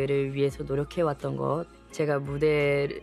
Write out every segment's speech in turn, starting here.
무대를 위해서 노력해왔던 것, 제가 무대를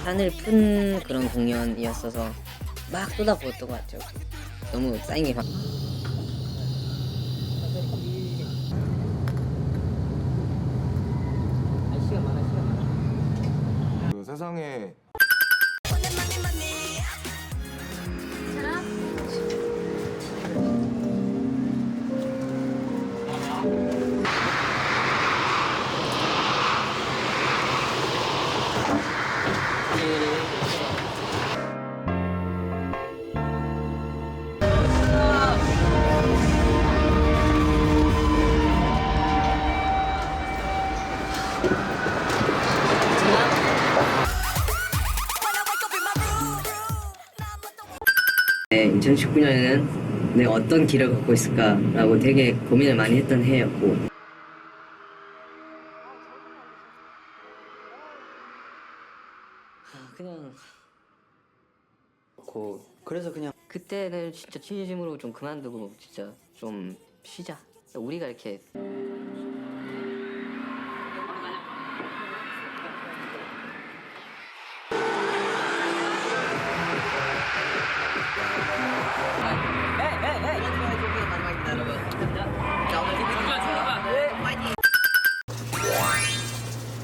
한을 푼 그런 공연이었어서 막 쏟아부었던 것 같아요. 너무 쌓인 게 그 세상에 네, 2019년에는 내가 어떤 길을 걷고 있을까라고 되게 고민을 많이 했던 해였고 그냥 그래서 그냥 그때는 진짜 진심으로 좀 그만두고 진짜 좀 쉬자. 우리가 이렇게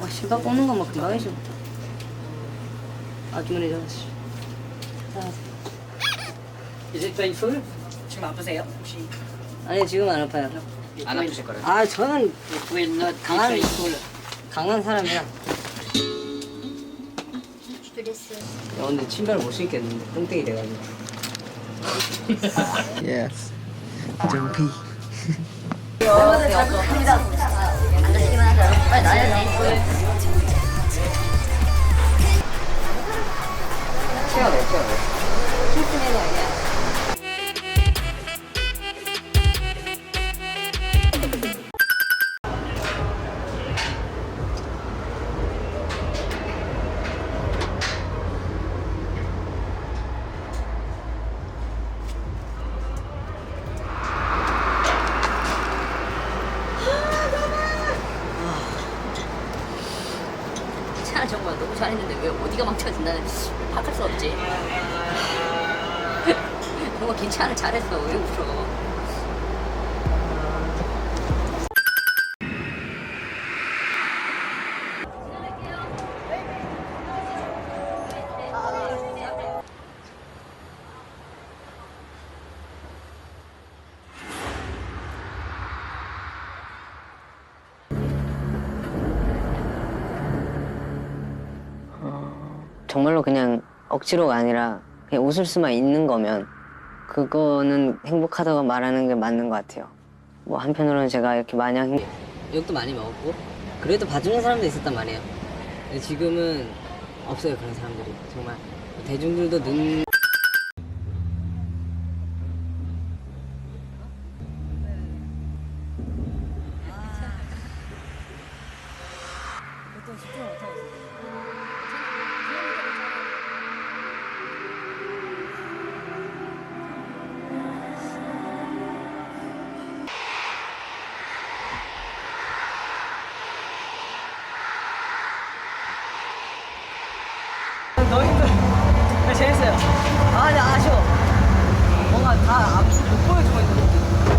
와 신발 뽑는 거만 금방 해줘. 아주머니 잘하시. Is it painful? 지금 아프세요? 혹시 아니 지금 안 아파요. 안 아프실 거예요? 아 저는 It will not be 강한 painful. 강한 사람이야. 스트레스. 야 근데 신발 못 신겠는데 똥땡이 돼가지고. yes. 정피. 자극합니다. 안 다치기만 하자. 빨리 나야지. 치워내. 실수는 아니야. 차 정말 너무 잘했는데 왜 어디가 망쳐진다는 파탈 수 없지. 정말 괜찮아 잘했어. 왜 울어? 정말로 그냥 억지로가 아니라 그냥 웃을 수만 있는 거면 그거는 행복하다고 말하는 게 맞는 것 같아요. 뭐 한편으로는 제가 이렇게 마냥 욕도 많이 먹었고 그래도 봐주는 사람도 있었단 말이에요. 근데 지금은 없어요 그런 사람들이. 정말 대중들도 눈 너희들 재밌어요. 아 근데 아쉬워. 뭔가 다 못 보여주고 있는 거.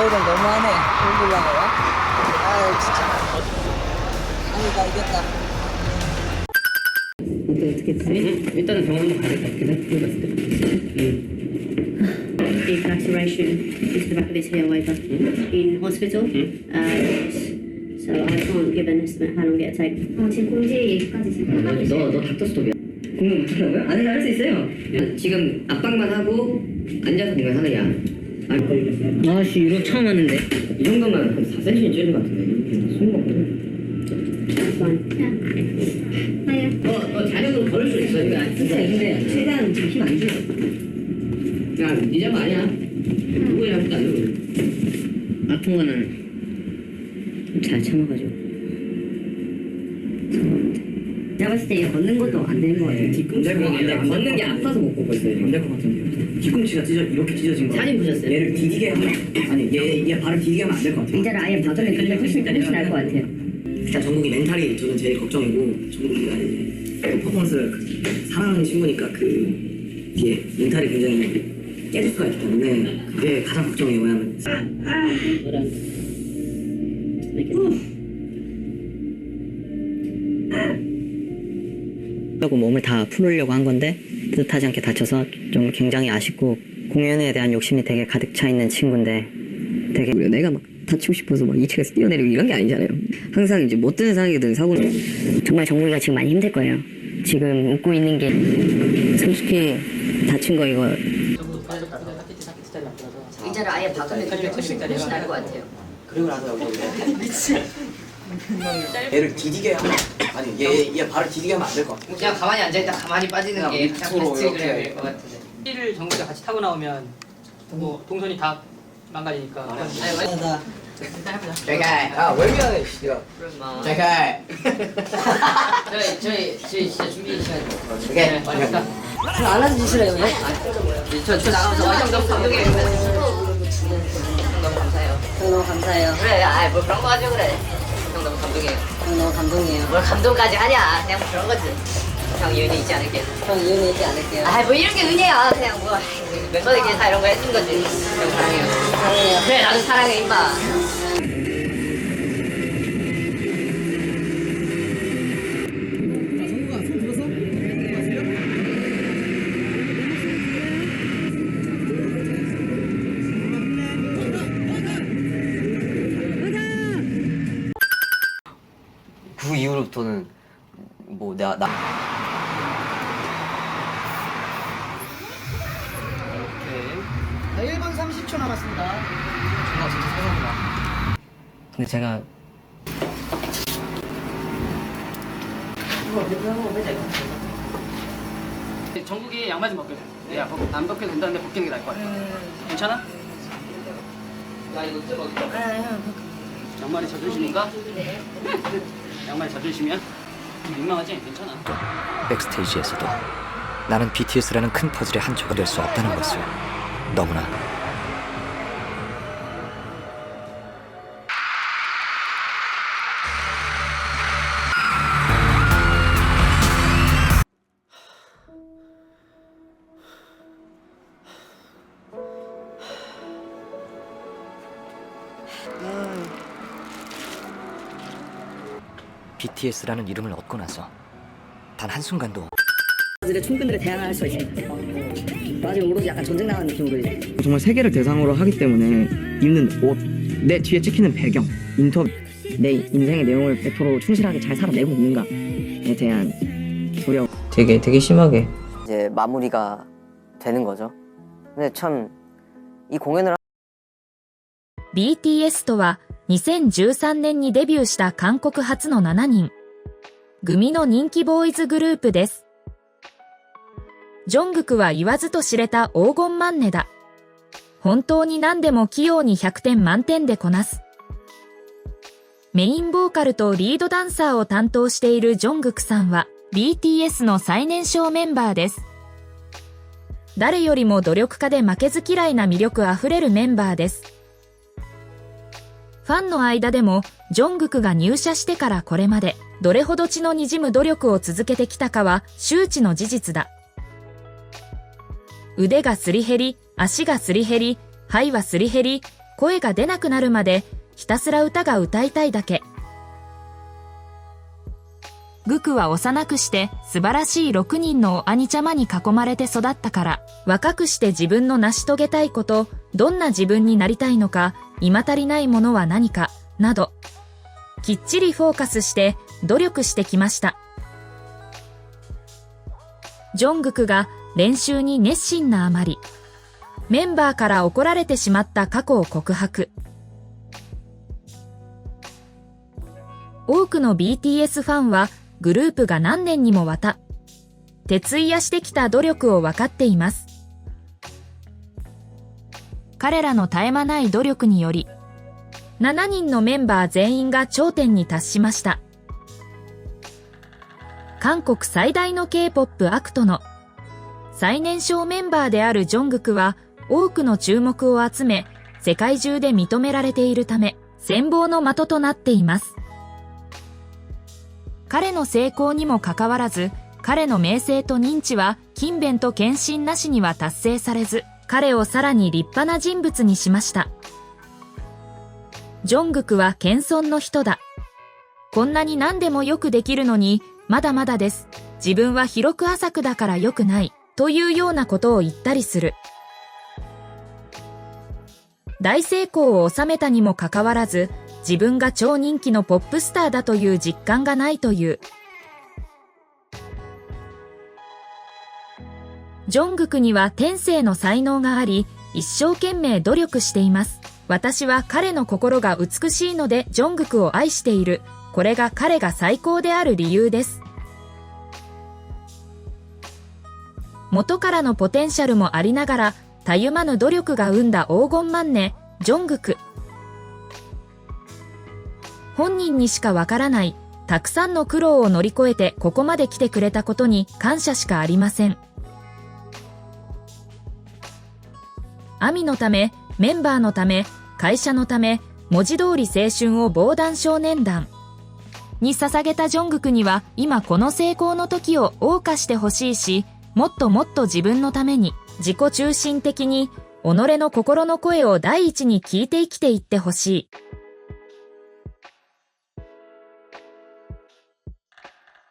오늘 너무하네. 놀리려고요? 아유, 진짜. 아니, 나 이겼다. 일단은 병원 한번 가야 될 것 같긴 해. 봤을 때. Big laceration just the back of his heel over in hospital. So I can't give an estimate how long it'll take. 지금 공지 얘기까지 지금 너 닥터 스톱이야. 공연 못하라고요? 아니, 할 수 있어요. 지금 압박만 하고 앉아서 공연하느냐. 아씨, 이거 처음 하는데. 이 정도면 한 4cm 찔린 것 같은데. 숨 먹거든. That's fine. Yeah. 너 자력으로 걸을 수 있어. 이거 진짜 근데 최대한 지금 힘 안 줘. 야, 네 잘못 아니야. 누구의 잘못도 아니고. 아픈 거는 잘 참아가지고. 내가 봤을 때 얘 걷는 것도 안 되는 거 같아. 뒤꿈치가 걷는 게 아파서 못 걷고 있어요. 안 될 것 같은데. 뒤꿈치가 이렇게 찢어진 거. 사진 보셨어요? 얘를 디디게 하면, 아니, 얘 발을 디디게 하면 안 될 것 같아. 의자를 아예 박으면 그게 훨씬 나을 것 같아요. 일단 정국이 멘탈이 저는 제일 걱정이고, 정국이가 이제 퍼포먼스를 사랑하는 친구니까 그 뒤에 멘탈이 굉장히 깨질 수가 있기 때문에 그게 가장 걱정이에요. 왜냐면 하고 몸을 다 풀으려고 한 건데 뜻하지 않게 다쳐서 좀 굉장히 아쉽고, 공연에 대한 욕심이 되게 가득 차 있는 친구인데 되게 내가 막 다치고 싶어서 막 2층에서 뛰어내리고 이런 게 아니잖아요. 항상 이제 못 드는 상황이든 사고는 정말 정국이가 지금 많이 힘들 거예요. 지금 웃고 있는 게 솔직히 다친 거 이거 의자를 아예 박으면 그게 훨씬 나을 것 같아요. 그리고 나서 여기 얘를 디디게 하면, 아니, 얘 발을 디디게 하면 안 될 것 같아. 그냥 가만히 앉아있다 가만히 빠지는 게 그냥 밑으로 베스트 이렇게. 그래야 될것 같은데. 힐을 정국이가 같이 타고 나오면 뭐 동선이 다 망가지니까. 나 제가 왜 미안해, 씨야. 제가 저희 진짜 준비 시간. 오케이 맞습니다. 안 하는 짓을 해요. 저 나가면서 형 너무 감동이에요. 형 너무 감사해요. 형 너무 감사해요. 그래, 뭐 그런 거 가지고 그래. 형 너무 감동이에요. 형 너무 감동이에요. 뭘 감동까지 하냐? 그냥 뭐 그런 거지. 형 이은이 있지 않을게. 형 이혼이 있지 않을게요. 뭐 이런 게 은혜야. 그냥 뭐 멤버들끼리 다 이런 거 해준 거지. 형 사랑해요. 사랑해요. 그래, 나도 사랑해 임마. 그 이후로부터는 뭐 나 1분 30초 남았습니다. 근데 제가 정국이 양말 좀 벗겨줘. 안 벗겨도 된다는데 벗기는 게 나을 것 같아. 괜찮아? 나 이거 좀 벗겨. 양말이 젖으시니까? 양말이 젖으시면 민망하지? 괜찮아. 백스테이지에서도 나는 BTS라는 큰 퍼즐의 한 척이 될 수 없다는 것을 너무나 BTS라는 이름을 얻고 나서 단 한순간도 들의 총근들에 대항할 수 있습니다. 마지막 오로지 약간 전쟁 나가는 느낌으로 이제 정말 세계를 대상으로 하기 때문에 입는 옷, 내 뒤에 찍히는 배경, 인터뷰, 내 인생의 내용을 100% 충실하게 잘 살아내고 있는가에 대한 두려움. 되게 심하게 이제 마무리가 되는 거죠. 근데 참 이 공연을 BTS とは2013年にデビューした韓国初の7人組の人気ボーイズグループです。ジョングクは言わずと知れた黄金マンネだ。本当に何でも器用に100点満点でこなす。メインボーカルとリードダンサーを担当しているジョングクさんは BTS の最年少メンバーです。誰よりも努力家で負けず嫌いな魅力あふれるメンバーです。ファンの間でもジョングクが入社してからこれまでどれほど血の滲む努力を続けてきたかは周知の事実だ。腕がすり減り、足がすり減り、肺はすり減り、声が出なくなるまでひたすら歌が歌いたいだけ。グクは幼くして素晴らしい6人の兄ちゃまに囲まれて育ったから、若くして自分の成し遂げたいこと、どんな自分になりたいのか、今足りないものは何か、など、きっちりフォーカスして努力してきました。ジョングクが練習に熱心なあまり、メンバーから怒られてしまった過去を告白。多くの BTS ファンはグループが何年にもわた徹夜してきた努力を分かっています。彼らの絶え間ない努力により、7人のメンバー全員が頂点に達しました。韓国最大の K-POP アクトの最年少メンバーであるジョングクは多くの注目を集め、世界中で認められているため、羨望の的となっています。彼の成功にもかかわらず、彼の名声と認知は勤勉と献身なしには達成されず、彼をさらに立派な人物にしました。ジョングクは謙遜の人だ。こんなに何でもよくできるのに、まだまだです。自分は広く浅くだから良くない。というようなことを言ったりする。大成功を収めたにもかかわらず、自分が超人気のポップスターだという実感がないという。ジョングクには天性の才能があり、一生懸命努力しています。私は彼の心が美しいのでジョングクを愛している。これが彼が最高である理由です。元からのポテンシャルもありながら、たゆまぬ努力が生んだ黄金マンネ、ジョングク。本人にしかわからない、たくさんの苦労を乗り越えてここまで来てくれたことに感謝しかありません。アミのため、メンバーのため、会社のため、文字通り青春を防弾少年団に捧げたジョングクには今この成功の時を謳歌してほしいし、もっともっと自分のために自己中心的に己の心の声を第一に聞いて生きていってほしい。